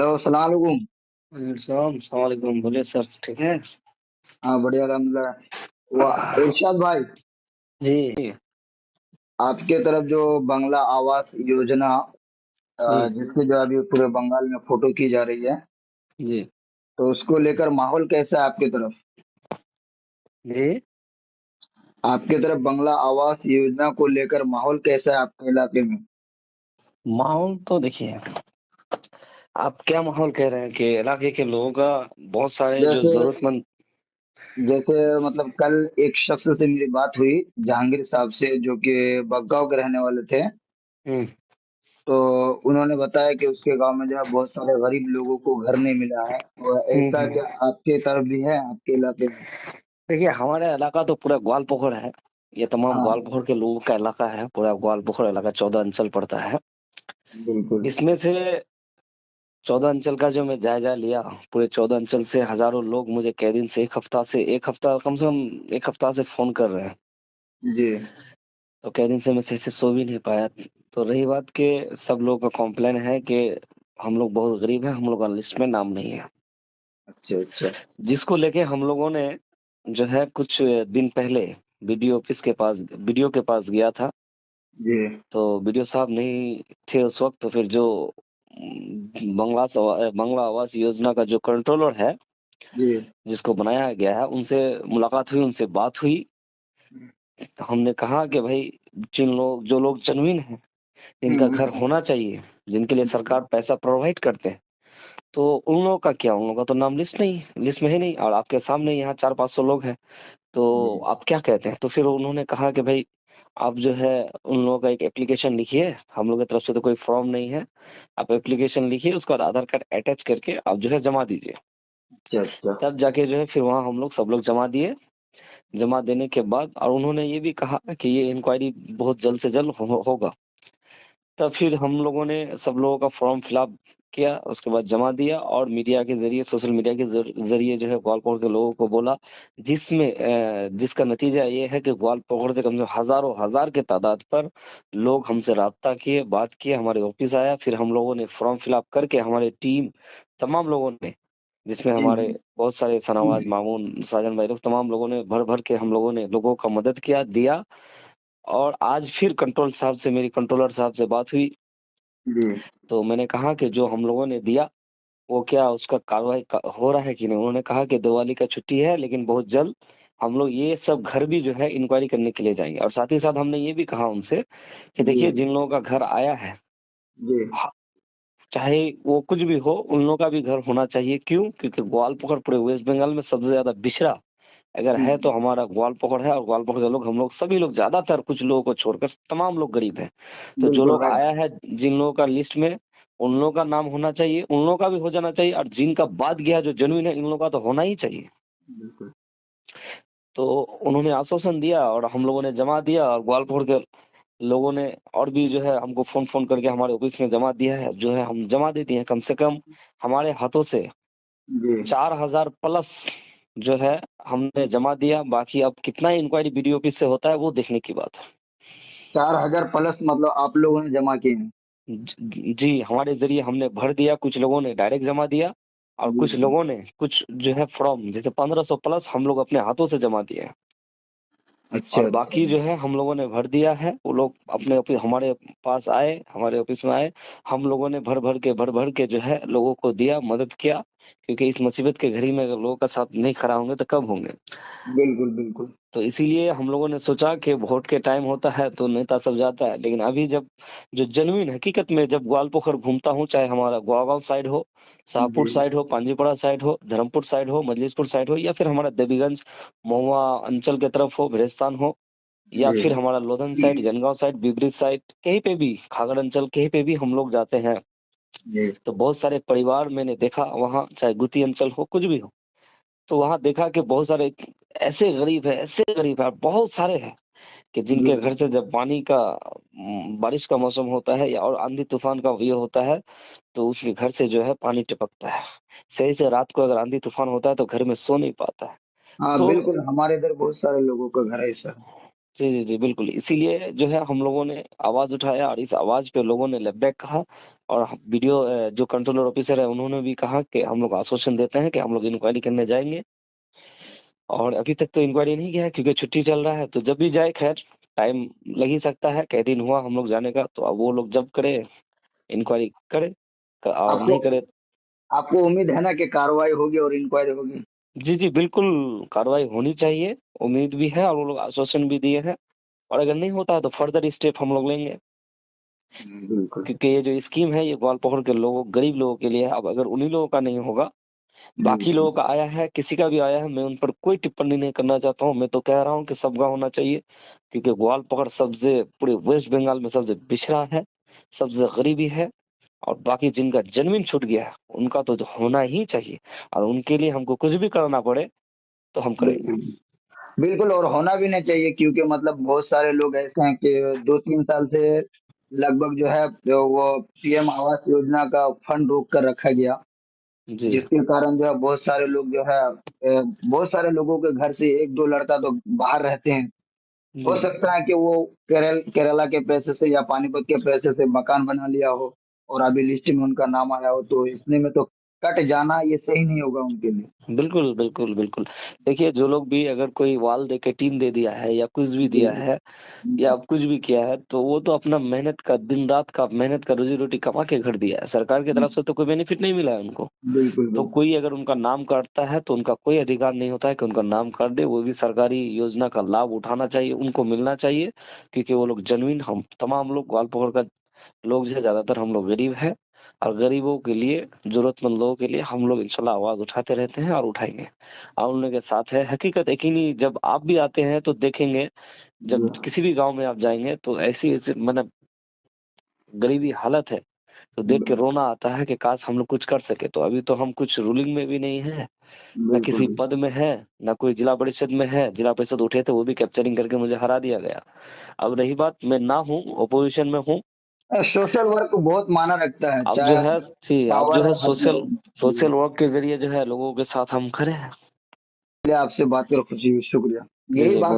Hello सलाम अलैकुम। सलाम वालेकुम। बोलिए सर, ठीक है? हाँ बढ़िया अल्हम्दुलिल्लाह। वाह इरशाद भाई, जी। आपके तरफ जो बंगला आवास योजना जी। जिसकी जो अभी पूरे बंगाल में फोटो की जा रही है, जी। तो उसको लेकर माहौल कैसा है आपके तरफ? जी। आपके तरफ बंगला आवास योजना को लेकर माहौल कैसा है आपके इलाके में? माहौल तो देखिए, आप क्या माहौल कह रहे हैं कि इलाके के लोगों का बहुत सारे जो जैसे जरूरतमंद। जैसे मतलब कल एक शख्स से मेरी बात हुई, जहांगीर साहब से, जो कि बग्गांव के रहने वाले थे। हम्म। तो उन्होंने बताया कि उसके गांव में जो है बहुत सारे गरीब लोगों को घर नहीं मिला है। और ऐसा हम्म। क्या आपके तरफ भी है, आपके इलाके में? देखिए, हमारा इलाका तो पूरा ग्वाल पोखर है। ये तमाम ग्वाल हाँ पोखर के लोगों का इलाका है। पूरा ग्वाल पोखर इलाका 14 अंचल पड़ता है। बिल्कुल। इसमें से 14 अंचल का जो मैं जायजा लिया, पूरे 14 अंचल से हजारों लोग मुझे कई दिन से, एक हफ्ता कम से कम एक हफ्ता से फोन कर रहे हैं। जी। तो कई दिन से मैं सही से सो भी नहीं पाया। तो रही बात के, सब लोगों का कॉम्प्लेन है कि हम लोग बहुत गरीब हैं, हम लोग का लिस्ट में नाम नहीं है। अच्छा अच्छा। जिसको लेके हम लोगों ने जो है कुछ दिन पहले बीडीओ के पास गया था। जी तो बीडीओ साहब नहीं थे उस वक्त। तो फिर जो बंगला आवास योजना का जो कंट्रोलर है, जी। जिसको बनाया गया है, उनसे मुलाकात हुई, उनसे बात हुई। तो हमने कहा कि भाई, जो लोग जेन्युइन हैं, जिनका घर हम्म। होना चाहिए, जिनके लिए सरकार पैसा प्रोवाइड करते हैं, तो उन लोगों का क्या, उन लोगों का तो नाम लिस्ट में है नहीं। और आपके सामने यहाँ 400-500 लोग हैं। तो जी आप क्या कहते हैं? तो फिर उन्होंने कहा कि भाई, आप जो है उन लोगों का एक एप्लीकेशन लिखिए। हम लोग की तरफ से तो कोई फॉर्म नहीं है। आप एप्लीकेशन लिखिए, उसका आधार कार्ड अटैच करके आप जो है जमा दीजिए। अच्छा अच्छा। तब जाके जो है फिर वहाँ हम लोग सब लोग जमा दिए। जमा देने के बाद और उन्होंने ये भी कहा कि ये इंक्वायरी बहुत जल्द से जल्द होगा। तब फिर हम लोगों ने सब लोगों का फॉर्म फिलअप किया, उसके बाद जमा दिया और मीडिया के जरिए, सोशल मीडिया के जरिए जो है ग्वालपोर के लोगों को बोला। जिसका नतीजा ये है कि ग्वालपोर से कम से कम हजारों हजार के तादाद पर लोग हमसे राब्ता किए, बात किए, हमारे ऑफिस आया। फिर हम लोगों ने फॉर्म फिलअप करके, हमारे टीम, तमाम लोगों ने, जिसमें हमारे बहुत सारे सनावाज, मामून, साजन भाई, लोग, तमाम लोगों ने भर भर के हम लोगों ने लोगों का मदद किया, दिया। और आज फिर मेरी कंट्रोलर साहब से बात हुई। जी तो मैंने कहा कि जो हम लोगों ने दिया, वो क्या उसका कार्रवाई हो रहा है कि नहीं? उन्होंने कहा कि दिवाली का छुट्टी है, लेकिन बहुत जल्द हम लोग ये सब घर भी जो है इंक्वायरी करने के लिए जाएंगे। और साथ ही साथ हमने ये भी कहा उनसे कि जी देखिए, जिन लोगों का घर आया है, जी। ह- चाहे वो कुछ भी हो, उन लोगों का भी घर होना चाहिए। क्यों? क्योंकि ग्वालपोखर पूरे वेस्ट बंगाल में सबसे ज्यादा बिछड़ा अगर है तो हमारा ग्वालपोखर है। और ग्वालपोखर के लोग, हम लोग सभी लोग, ज्यादातर, कुछ लोगों को छोड़कर तमाम लोग गरीब हैं। तो जो बिल्कुल लोग भाई। आया है, जिन लोगों का लिस्ट में, उन लोगों का नाम होना चाहिए, उन लोगों का भी हो जाना चाहिए। और जिनका बाद गया, जो जेन्युइन है, इन लोगों का तो होना ही चाहिए। बिल्कुल। तो उन्होंने आश्वासन दिया और हम लोगों ने जमा दिया। और ग्वालपोखर के लोगों ने और भी जो है हमको फोन फोन करके हमारे ऑफिस में जमा दिया है। जो है हम जमा देते हैं, कम से कम हमारे हाथों से जी। 4000 प्लस जो है हमने जमा दिया। बाकी अब कितना इंक्वायरी बीडीओ ऑफिस से होता है, वो देखने की बात है। 4,000 प्लस मतलब आप लोगों ने जमा किए हैं? जी, हमारे जरिए हमने भर दिया, कुछ लोगों ने डायरेक्ट जमा दिया। और जी कुछ जी। लोगों ने कुछ जो है फॉर्म, जैसे 1500 प्लस हम लोग अपने हाथों से जमा दिए हैं। अच्छा और अच्छा। बाकी जो है हम लोगों ने भर दिया है। वो लोग अपने ऑफिस, हमारे पास आए, हमारे ऑफिस में आए। हम लोगों ने भर भर के जो है लोगों को दिया, मदद किया। क्योंकि इस मुसीबत के घड़ी में अगर लोगों का साथ नहीं खड़ा होंगे तो कब होंगे? बिल्कुल बिल्कुल। तो इसीलिए हम लोगों ने सोचा कि वोट के टाइम होता है तो नेता सब जाता है, लेकिन अभी जब जो जेन्युइन हकीकत में जब ग्वालपोखर घूमता हूँ, चाहे हमारा गुड़गांव साइड हो, जी शाहपुर साइड हो, पांजीपड़ा साइड हो, धर्मपुर साइड हो, मजलिसपुर साइड हो, या फिर हमारा देवीगंज, महुआ अंचल की तरफ हो, भीरस्तान हो, या जी फिर हमारा लोधन साइड, जनगांव साइड, बिबरी साइड, कहीं पे भी, खागड़ अंचल, कहीं पे भी हम लोग जाते हैं। जी। तो बहुत सारे परिवार मैंने देखा वहाँ, चाहे गुती अंचल हो, कुछ भी हो। तो वहां देखा कि बहुत सारे ऐसे गरीब है, बहुत सारे हैं कि जी जिनके घर से जब पानी का, बारिश का मौसम होता है या और आंधी तूफान का ये होता है, तो उसके घर से जो है पानी टपकता है। सही से रात को अगर आंधी तूफान होता है तो घर में सो नहीं पाता है। हाँ तो बिल्कुल, हमारे इधर बहुत सारे लोगों का घर ऐसा है। जी जी जी, बिल्कुल। इसीलिए जो है हम लोगों ने आवाज उठाया और इस आवाज पे लोगों ने लेटबैक कहा। और वीडियो जो कंट्रोलर ऑफिसर है उन्होंने भी कहा कि हम लोग आश्वासन देते हैं कि हम लोग इंक्वायरी करने जाएंगे, और अभी तक तो इंक्वायरी नहीं गया है क्योंकि छुट्टी चल रहा है, तो जब भी जाए खैर टाइम लग ही सकता है, कई दिन हुआ हम लोग जाने का, तो अब वो लोग जब करे इंक्वायरी करे और आपको नहीं करे। आपको उम्मीद है ना कि कार्रवाई होगी और इंक्वायरी होगी? जी जी बिल्कुल, कार्रवाई होनी चाहिए, उम्मीद भी है, और वो लोग आश्वासन भी दिए हैं, और अगर नहीं होता है तो फर्दर स्टेप हम लोग लेंगे, बिल्कुल। क्योंकि ये जो स्कीम है ये ग्वालपहड़ के लोगों, गरीब लोगों के लिए है। अब अगर उन्हीं लोगों का नहीं होगा, बाकी बिल्कुल। लोगों का आया है, किसी का भी आया है, मैं उन पर कोई टिप्पणी नहीं करना चाहता हूँ। मैं तो कह रहा हूँ कि सबका होना चाहिए, क्योंकि ग्वालपहड़ सबसे पूरे वेस्ट बंगाल में सबसे पिछड़ा है, सबसे गरीबी है, और बाकी जिनका जन्मीन छूट गया है उनका तो होना ही चाहिए, और उनके लिए हमको कुछ भी करना पड़े तो हम करेंगे। बिल्कुल। बिल्कुल, और होना भी नहीं चाहिए, क्योंकि मतलब बहुत सारे लोग ऐसे हैं कि 2-3 साल से लगभग जो है जो वो पीएम आवास योजना का फंड रोक कर रखा गया, जी जिसके कारण जो है बहुत सारे लोग जो है बहुत सारे लोगों के घर से एक दो लड़का तो बाहर रहते हैं। हो जी सकता है कि वो केरला के पैसे से या पानीपत के पैसे से मकान बना लिया हो और अभी लिस्ट में उनका नाम आया हो, तो इसने में तो कट जाना ये सही नहीं होगा उनके लिए। बिल्कुल बिल्कुल बिल्कुल। देखिए, जो लोग भी अगर कोई वाल दे के टीन दे दिया है या कुछ भी दिया बिल्कुल। है या कुछ भी किया है, तो वो तो अपना मेहनत का, दिन रात का मेहनत का रोजी रोटी कमा के घर दिया है, सरकार की तरफ से तो कोई बेनिफिट नहीं मिला है उनको। बिल्कुल। तो कोई अगर उनका नाम काटता है तो उनका कोई अधिकार नहीं होता है कि उनका नाम काट दे, वो भी सरकारी योजना का लाभ उठाना चाहिए, उनको मिलना चाहिए, क्योंकि वो लोग जेन्युइन, हम तमाम लोग ग्वालपहड़ का लोग जो है, ज्यादातर हम लोग गरीब है, और गरीबों के लिए, जरूरतमंद लोगों के लिए हम लोग इंशाल्लाह आवाज उठाते रहते हैं और उठाएंगे, और उनके साथ है। हकीकत यकीनी जब आप भी आते हैं तो देखेंगे, जब किसी भी गांव में आप जाएंगे तो ऐसी ऐसी मतलब गरीबी हालत है, तो देख के रोना आता है कि काश हम लोग कुछ कर सके। तो अभी तो हम कुछ रूलिंग में भी नहीं है, ना बिल्कुल। किसी पद में है, ना कोई जिला परिषद में है। जिला परिषद उठे थे, वो भी कैप्चरिंग करके मुझे हरा दिया गया। अब रही बात, मैं ना हूँ, अपोजिशन में हूँ। सोशल वर्क बहुत मायना रखता है, अब जो चाहे है अब जो पावर है है हाथ में सोशल हो। जी। सोशल वर्क के जरिए जो है लोगों के साथ हम खड़े हैं। चलिए, आपसे बात कर खुशी हुई, शुक्रिया। जी यही जी बात